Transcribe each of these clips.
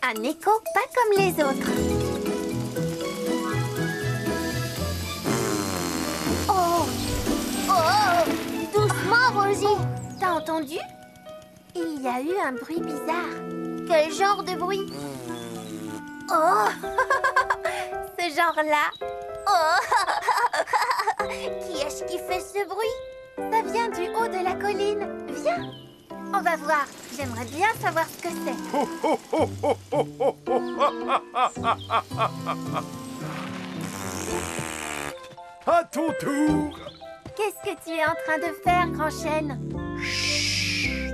Un écho pas comme les autres. Oh! Oh! Doucement, Rosie! T'as entendu? Il y a eu un bruit bizarre. Quel genre de bruit? Oh! Ce genre-là. Oh! Qui est-ce qui fait ce bruit? Ça vient du haut de la colline. Viens. On va voir. J'aimerais bien savoir ce que c'est. À ton tour. Qu'est-ce que tu es en train de faire, Grand Chêne? Chut.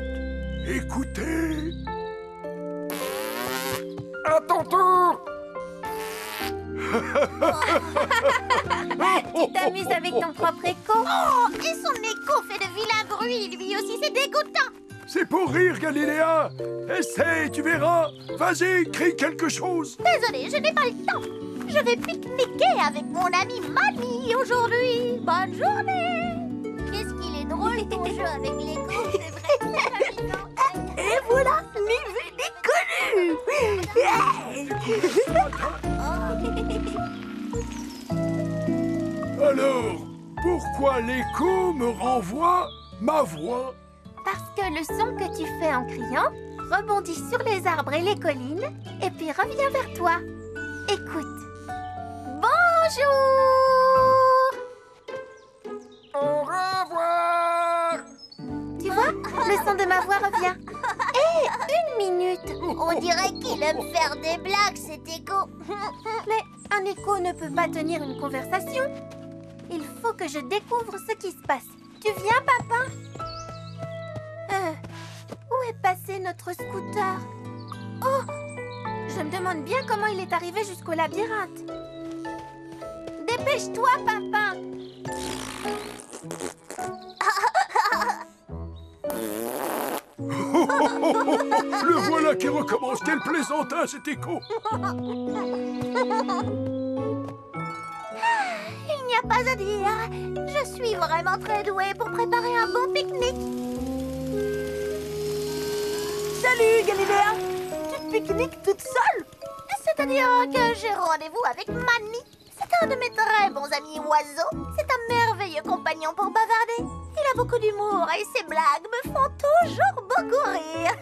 Écoutez. À ton tour. Tu t'amuses avec ton propre écho? Oh! Et son écho fait de vilains bruits, lui aussi, c'est dégoûtant! C'est pour rire, Galiléa. Essaye, tu verras. Vas-y, crie quelque chose. Désolée, je n'ai pas le temps. Je vais pique-niquer avec mon ami Manny aujourd'hui. Bonne journée! Qu'est-ce qu'il est drôle ton jeu avec l'écho, c'est vrai. Et voilà, Nivelle est connue. Alors, pourquoi l'écho me renvoie ma voix? Parce que le son que tu fais en criant rebondit sur les arbres et les collines et puis revient vers toi. Écoute. Bonjour! Au revoir. Tu vois, le son de ma voix revient. Hé, une minute! On dirait qu'il aime faire des blagues, cet écho. Mais un écho ne peut pas tenir une conversation. Il faut que je découvre ce qui se passe. Tu viens, papa? Où est passé notre scooter? Oh! Je me demande bien comment il est arrivé jusqu'au labyrinthe. Dépêche-toi, papa! Le voilà qui recommence. Quel plaisantin, cet écho. Il n'y a pas à dire. Je suis vraiment très douée pour préparer un bon pique-nique. Salut, Galiléa. Tu pique-niques toute seule? C'est-à-dire que j'ai rendez-vous avec Manny. C'est un de mes très bons amis oiseaux. C'est un merveilleux compagnon pour bavarder. Il a beaucoup d'humour et ses blagues me font toujours beaucoup rire.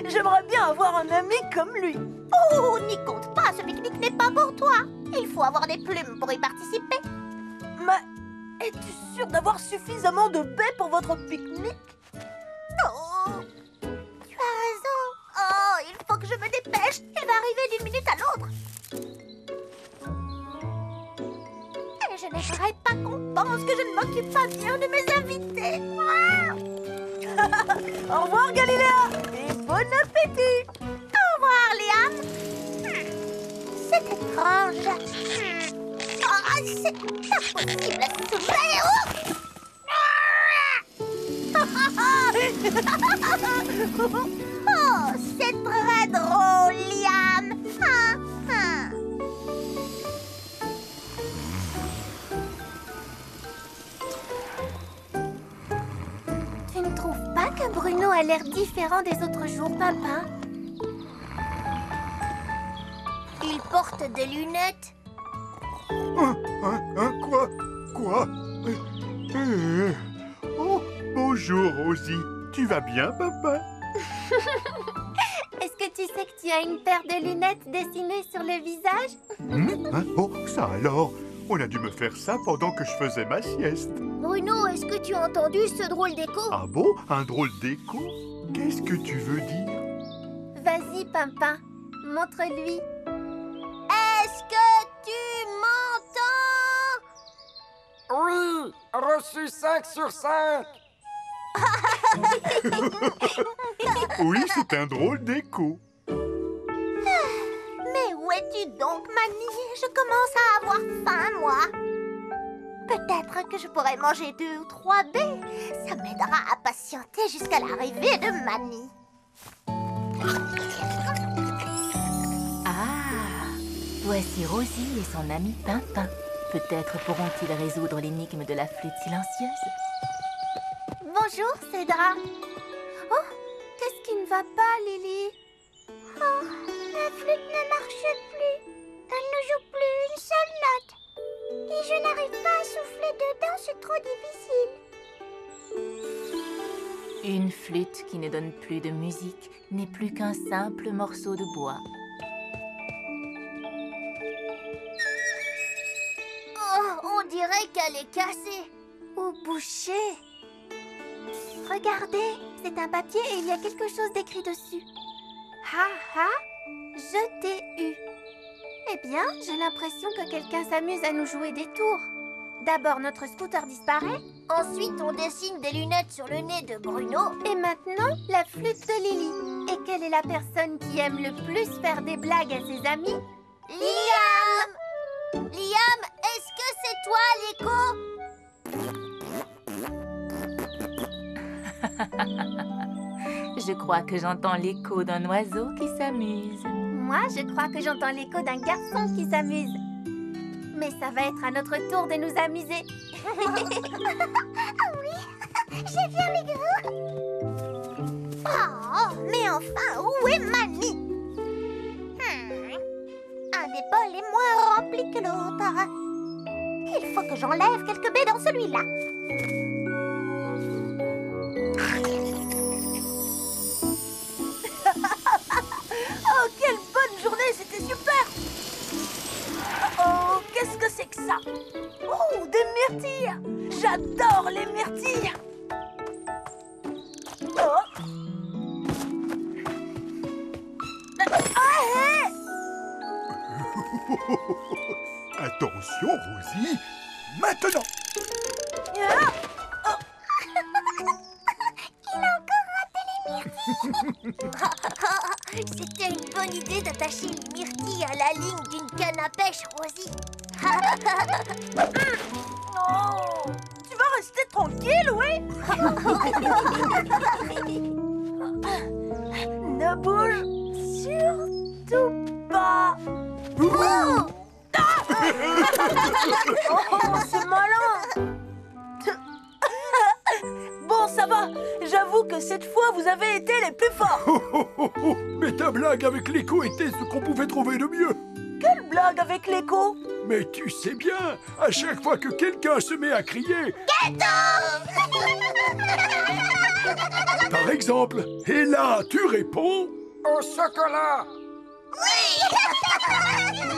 J'aimerais bien avoir un ami comme lui. Oh, n'y compte pas, ce pique-nique n'est pas pour toi. Il faut avoir des plumes pour y participer. Mais es-tu sûre d'avoir suffisamment de baies pour votre pique-nique? Oh, tu as raison. Oh, il faut que je me dépêche. Il va arriver d'une minute à l'autre. Et je n'aimerais pas qu'on pense que je ne m'occupe pas bien de mes invités. Au revoir, Galiléa. Et bon appétit. Au revoir, Liam. C'est étrange. Oh, c'est impossible à soulever. Oh, c'est très drôle, Liam. Tu ne trouves pas que Bruno a l'air différent des autres jours, papa? Il porte des lunettes. Quoi? Oh, bonjour, Rosie. Tu vas bien, papa? Est-ce que tu sais que tu as une paire de lunettes dessinées sur le visage? Oh, ça alors? On a dû me faire ça pendant que je faisais ma sieste. Bruno, est-ce que tu as entendu ce drôle d'écho? Ah bon? Un drôle d'écho? Qu'est-ce que tu veux dire? Vas-y, Pimpin, montre-lui. Est-ce que tu m'entends? Oui, reçu 5 sur 5. Oui, c'est un drôle d'écho. Mais où es-tu donc, Manny? Je commence à avoir faim, moi. Peut-être que je pourrais manger 2 ou 3 baies. Ça m'aidera à patienter jusqu'à l'arrivée de Manny. Ah, voici Rosie et son ami Pimpin. Peut-être pourront-ils résoudre l'énigme de la flûte silencieuse. Bonjour, Cédra. Oh, qu'est-ce qui ne va pas, Lily? Oh, la flûte ne marche plus. Elle ne joue plus une seule note. Et je n'arrive pas à souffler dedans, c'est trop difficile. Une flûte qui ne donne plus de musique n'est plus qu'un simple morceau de bois. Oh, on dirait qu'elle est cassée. Ou bouchée. Regardez, c'est un papier et il y a quelque chose d'écrit dessus. Ha ha, je t'ai eu. Eh bien, j'ai l'impression que quelqu'un s'amuse à nous jouer des tours. D'abord, notre scooter disparaît. Ensuite, on dessine des lunettes sur le nez de Bruno. Et maintenant, la flûte de Lily. Et quelle est la personne qui aime le plus faire des blagues à ses amis? Liam! Liam, est-ce que c'est toi l'écho? Je crois que j'entends l'écho d'un oiseau qui s'amuse. Moi, je crois que j'entends l'écho d'un garçon qui s'amuse. Mais ça va être à notre tour de nous amuser. Je viens avec vous. Oh, mais enfin, où est Mamie? Un des bols est moins rempli que l'autre. Il faut que j'enlève quelques baies dans celui-là. Oh, quelle bonne journée, c'était super! Oh, qu'est-ce que c'est que ça? Oh, des myrtilles! J'adore les myrtilles! Oh. Attention, Rosie. Maintenant. C'était une bonne idée d'attacher une myrtille à la ligne d'une canne à pêche, Rosie. Oh, tu vas rester tranquille, oui? Ne bouge surtout pas. Oh! Oh, c'est malin. Bon, ça va. J'avoue que cette fois, vous avez été les plus forts. Mais ta blague avec l'écho était ce qu'on pouvait trouver de mieux. Quelle blague avec l'écho? Mais tu sais bien, à chaque fois que quelqu'un se met à crier... Par exemple, et là, tu réponds... Au chocolat.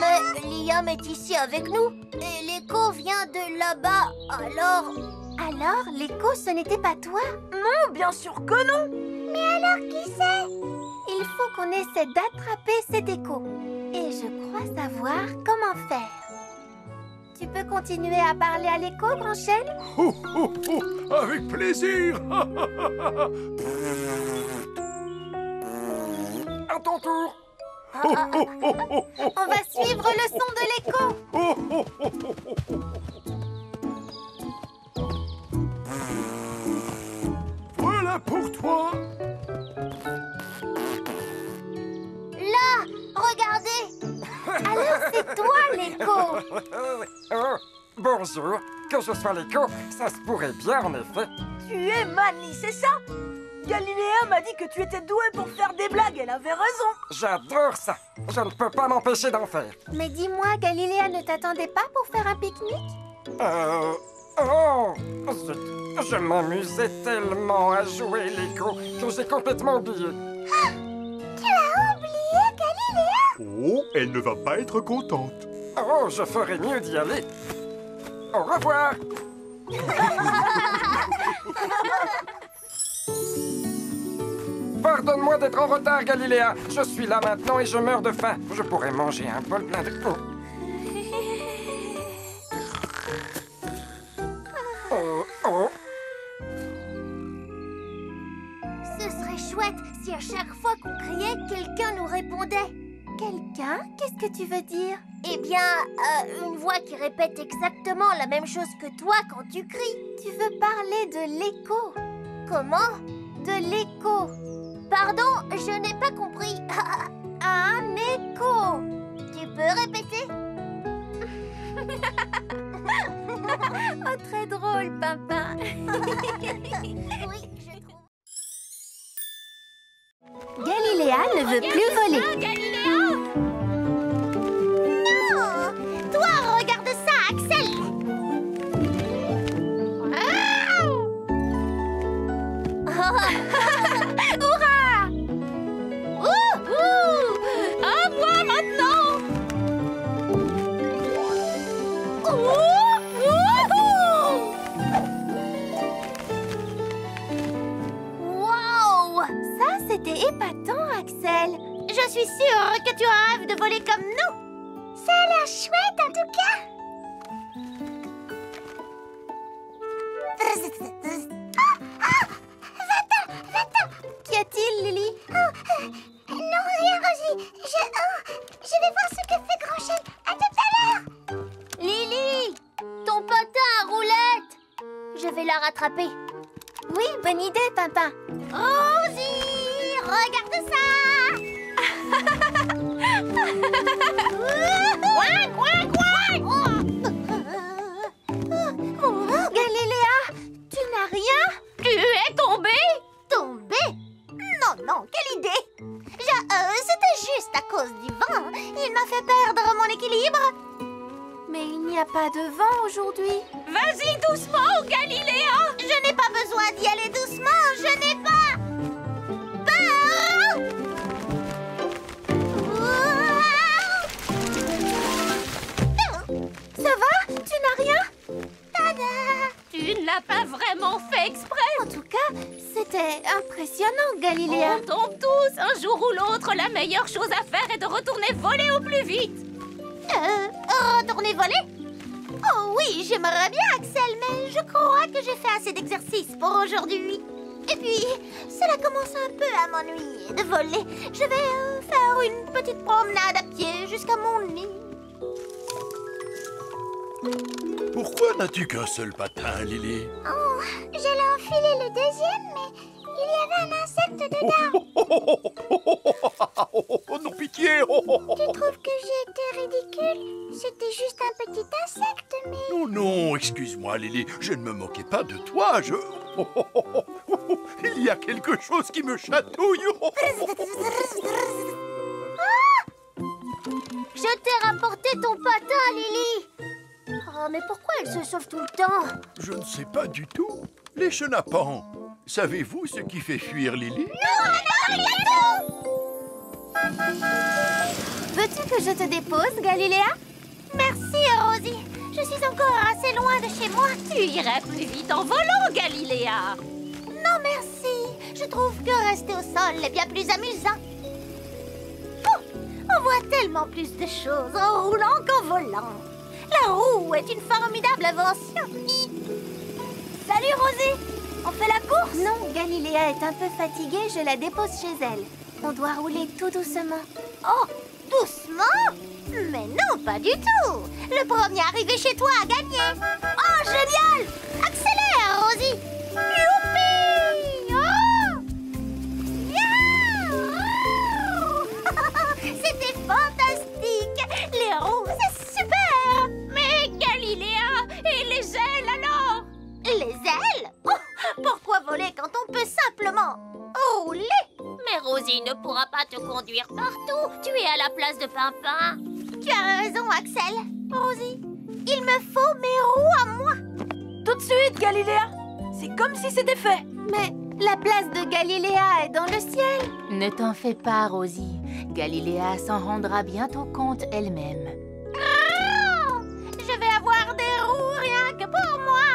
Mais Liam est ici avec nous. Et l'écho vient de là-bas. Alors, l'écho, ce n'était pas toi? Non, bien sûr que non. Mais alors qui c'est? Il faut qu'on essaie d'attraper cet écho. Et je crois savoir comment faire. Tu peux continuer à parler à l'écho, grand chêne? Oh, oh, oh, avec plaisir. À ton tour. Oh, oh, oh, oh, oh, On va suivre le son de l'écho. oh, oh, oh, oh, oh. Voilà pour toi. Là, regardez. Alors, c'est toi, l'écho. Oh, bonjour. Que je sois l'écho, ça se pourrait bien en effet. Tu es Manny, c'est ça? Galiléa m'a dit que tu étais doué pour faire des blagues. Elle avait raison. J'adore ça. Je ne peux pas m'empêcher d'en faire. Mais dis-moi, Galiléa ne t'attendait pas pour faire un pique-nique? Oh, je m'amusais tellement à jouer l'écho que j'ai complètement oublié. Tu as oublié Galiléa? Oh, elle ne va pas être contente. Oh, je ferais mieux d'y aller. Au revoir. Pardonne-moi d'être en retard, Galiléa. Je suis là maintenant et je meurs de faim. Je pourrais manger un bol plein de... Oh, oh. Ce serait chouette si à chaque fois qu'on criait, quelqu'un nous répondait. Quelqu'un? Qu'est-ce que tu veux dire? Eh bien, une voix qui répète exactement la même chose que toi quand tu cries. Tu veux parler de l'écho? Comment? De l'écho. Pardon, je n'ai pas compris. Un écho. Tu peux répéter? Oh, très drôle, Pimpin. Oui, je trouve. Galiléa ne veut plus voler. Non! Toi, regarde ça, Axel! Hurrah! À moi maintenant! Wow! Ça, c'était épatant, Axel. Je suis sûre que tu rêves de voler comme nous. Ça a l'air chouette en tout cas. Qu'y a-t-il, Lily? Non, rien, Rosie. Je vais voir ce que fait Grand-Chêne. À tout à l'heure. Lily, ton patin à roulette. Je vais la rattraper. Oui, bonne idée, Pimpin. Rosie, regarde ça. Coin, coin, coin. Galiléa, tu n'as rien? Tu es tombée? Tombée? Non, non, quelle idée! C'était juste à cause du vent. Il m'a fait perdre mon équilibre. Mais il n'y a pas de vent aujourd'hui. Vas-y doucement, Galiléa! Je n'ai pas besoin d'y aller doucement, je n'ai pas peur! Ça va? Tu n'as rien? Tada! Tu ne l'as pas vraiment fait exprès! En tout cas, c'était impressionnant, Galiléa. On tombe tous, un jour ou l'autre, la meilleure chose à faire est de retourner voler au plus vite. Retourner voler? Oh oui, j'aimerais bien, Axel, mais je crois que j'ai fait assez d'exercice pour aujourd'hui. Et puis, cela commence un peu à m'ennuyer de voler. Je vais faire une petite promenade à pied jusqu'à mon lit. Pourquoi n'as-tu qu'un seul patin, Lily? Oh, j'allais enfiler le deuxième, mais il y avait un insecte dedans. Oh, non, pitié! Tu trouves que j'ai été ridicule? C'était juste un petit insecte, mais... Non, non, excuse-moi, Lily, je ne me moquais pas de toi, Il y a quelque chose qui me chatouille. Je t'ai rapporté ton patin, Lily. Oh, mais pourquoi elle se sauve tout le temps? Je ne sais pas du tout. Les chenapans, savez-vous ce qui fait fuir Lily? Non, rien du tout. Veux-tu que je te dépose, Galiléa? Merci, Rosie. Je suis encore assez loin de chez moi. Tu irais plus vite en volant, Galiléa. Non, merci. Je trouve que rester au sol est bien plus amusant. Oh, on voit tellement plus de choses en roulant qu'en volant. La roue est une formidable invention. Salut, Rosie. On fait la course? Non, Galiléa est un peu fatiguée, je la dépose chez elle. On doit rouler tout doucement. Oh, doucement? Mais non, pas du tout. Le premier arrivé chez toi a gagné. Oh, génial! Accélère, Rosie. Youpi! Oh! Yeah! C'était fantastique. Les roues, c'est super. Mais Galiléa, et les ailes alors? Les ailes? Oh, pourquoi voler quand on peut simplement rouler? Mais Rosie ne pourra pas te conduire partout. Tu es à la place de Pimpin. Tu as raison, Axel. Rosie, il me faut mes roues à moi. Tout de suite, Galiléa. C'est comme si c'était fait. Mais la place de Galiléa est dans le ciel. Ne t'en fais pas, Rosie. Galiléa s'en rendra bientôt compte elle-même. Ah! Je vais avoir des roues rien que pour moi.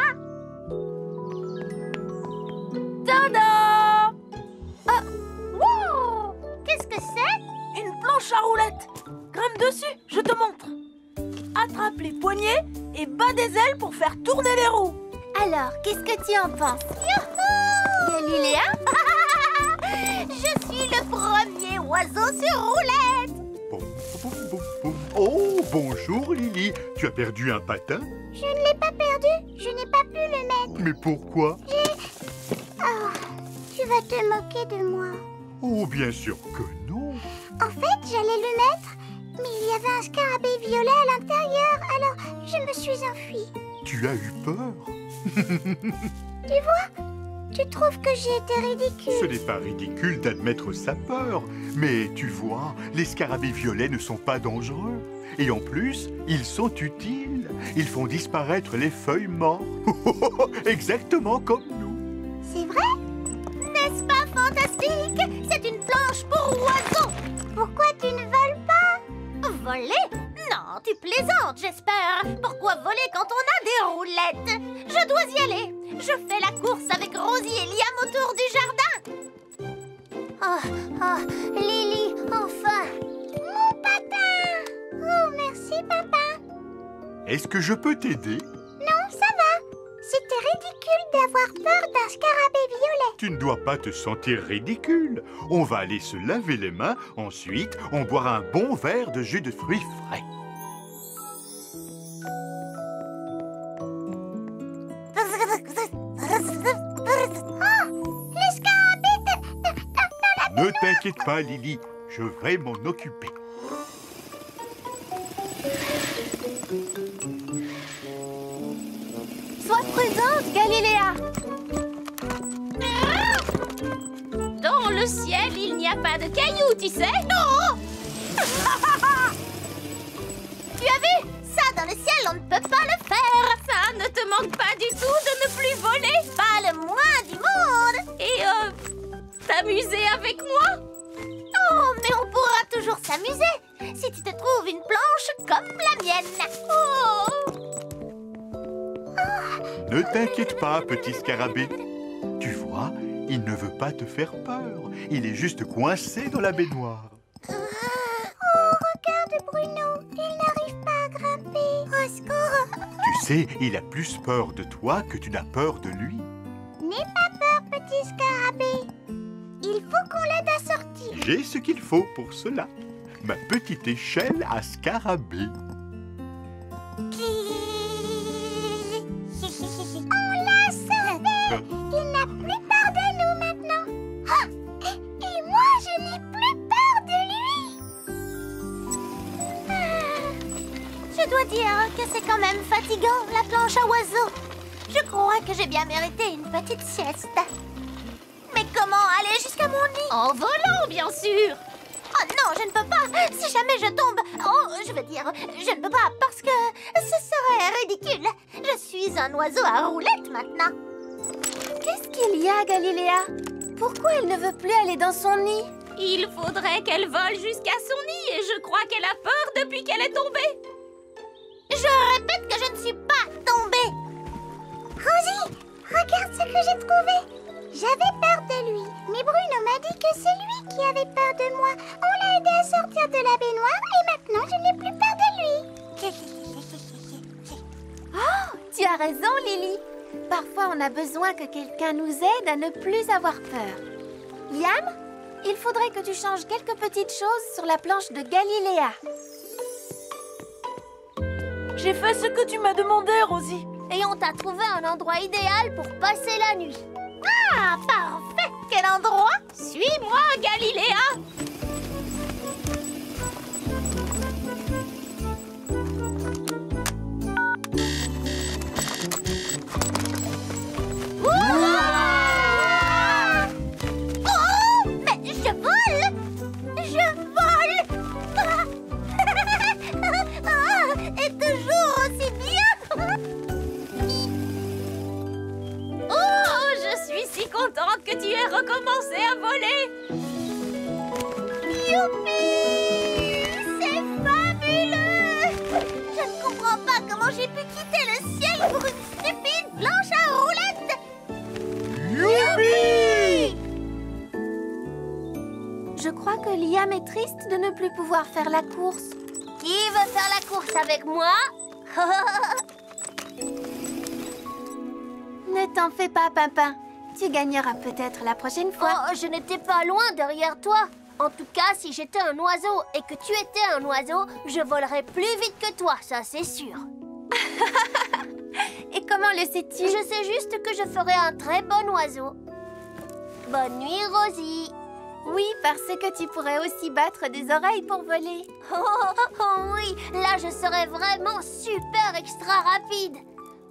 Tada! Wow! Qu'est-ce que c'est? Une planche à roulettes. Grimpe dessus, je te montre. Attrape les poignets et bats des ailes pour faire tourner les roues. Alors, qu'est-ce que tu en penses? Youhou! Galiléa? Je suis le premier oiseau sur roulette. Boum, boum, boum, boum. Oh, bonjour Lily. Tu as perdu un patin? Je ne l'ai pas perdu. Je n'ai pas pu le mettre. Mais pourquoi? Oh, tu vas te moquer de moi. Oh, bien sûr que non. En fait, j'allais le mettre, mais il y avait un scarabée violet à l'intérieur, alors je me suis enfuie. Tu as eu peur? Tu vois, Tu trouves que j'ai été ridicule? Ce n'est pas ridicule d'admettre sa peur, mais tu vois, les scarabées violets ne sont pas dangereux. Et en plus, ils sont utiles. Ils font disparaître les feuilles mortes. Exactement comme nous. C'est vrai? N'est-ce pas fantastique? C'est une planche pour oiseaux. Pourquoi tu ne voles pas? Voler? Non, tu plaisantes, j'espère. Pourquoi voler quand on a des roulettes? Je dois y aller. Je fais la course avec Rosie et Liam autour du jardin. Oh, Lily, enfin. Mon patin. Oh, merci, papa. Est-ce que je peux t'aider? Non, ça va. C'était ridicule d'avoir peur d'un scarabée violet. Tu ne dois pas te sentir ridicule. On va aller se laver les mains. Ensuite, on boira un bon verre de jus de fruits frais. Oh, le scarabée dans la... Ne t'inquiète pas, Lily. Je vais m'en occuper. Sois prudente, Galiléa. Dans le ciel, il n'y a pas de cailloux, tu sais? Non! Tu as vu? Ça, dans le ciel, on ne peut pas le faire. Ça ne te manque pas du tout de ne plus voler? Pas le moins du monde. Et t'amuser avec moi? Oh, mais on pourra toujours s'amuser si tu te trouves une planche comme la mienne. Oh! Ne t'inquiète pas, petit scarabée. Tu vois, il ne veut pas te faire peur. Il est juste coincé dans la baignoire. Oh, regarde Bruno. Il n'arrive pas à grimper. Au secours. Tu sais, il a plus peur de toi que tu n'as peur de lui. N'aie pas peur, petit scarabée. Il faut qu'on l'aide à sortir. J'ai ce qu'il faut pour cela. Ma petite échelle à scarabée. On l'a sauvé. Il n'a plus peur de nous maintenant. Ah, et moi, je n'ai plus peur de lui. Je dois dire que c'est quand même fatigant, la planche à oiseaux. Je crois que j'ai bien mérité une petite sieste. Mais comment aller jusqu'à mon nid? En volant, bien sûr! Oh non, je ne peux pas. Si jamais je tombe... Oh, je veux dire, je ne peux pas parce que ce serait ridicule. Je suis un oiseau à roulettes maintenant. Qu'est-ce qu'il y a, Galiléa? Pourquoi elle ne veut plus aller dans son nid? Il faudrait qu'elle vole jusqu'à son nid et je crois qu'elle a peur depuis qu'elle est tombée. Je répète que je ne suis pas tombée. Rosie, regarde ce que j'ai trouvé. J'avais peur de lui, mais Bruno m'a dit que c'est lui qui avait peur de moi. On l'a aidé à sortir de la baignoire et maintenant je n'ai plus peur de lui. Oh, tu as raison, Lily. Parfois, on a besoin que quelqu'un nous aide à ne plus avoir peur. Liam, il faudrait que tu changes quelques petites choses sur la planche de Galiléa. J'ai fait ce que tu m'as demandé, Rosie. Et on t'a trouvé un endroit idéal pour passer la nuit. Ah, parfait! Quel endroit? Suis-moi, Galiléa! Oh! Mais je vole! Je vole! Et toujours aussi bien! Oh, je suis si contente que tu aies recommencé à voler! Youpi! C'est fabuleux! Je ne comprends pas comment j'ai pu quitter le ciel pour une stupide planche à roulettes! Youpi! Je crois que Liam est triste de ne plus pouvoir faire la course. Qui veut faire la course avec moi? Ne t'en fais pas, Pimpin. Tu gagneras peut-être la prochaine fois. Oh, je n'étais pas loin derrière toi. En tout cas, si j'étais un oiseau et que tu étais un oiseau, je volerais plus vite que toi, ça c'est sûr. Et comment le sais-tu? Je sais juste que je ferai un très bon oiseau. Bonne nuit, Rosie. Oui, parce que tu pourrais aussi battre des oreilles pour voler. Oh oui, là je serais vraiment super extra rapide.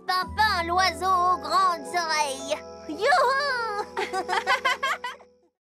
Pimpin, l'oiseau aux grandes oreilles. Youhou!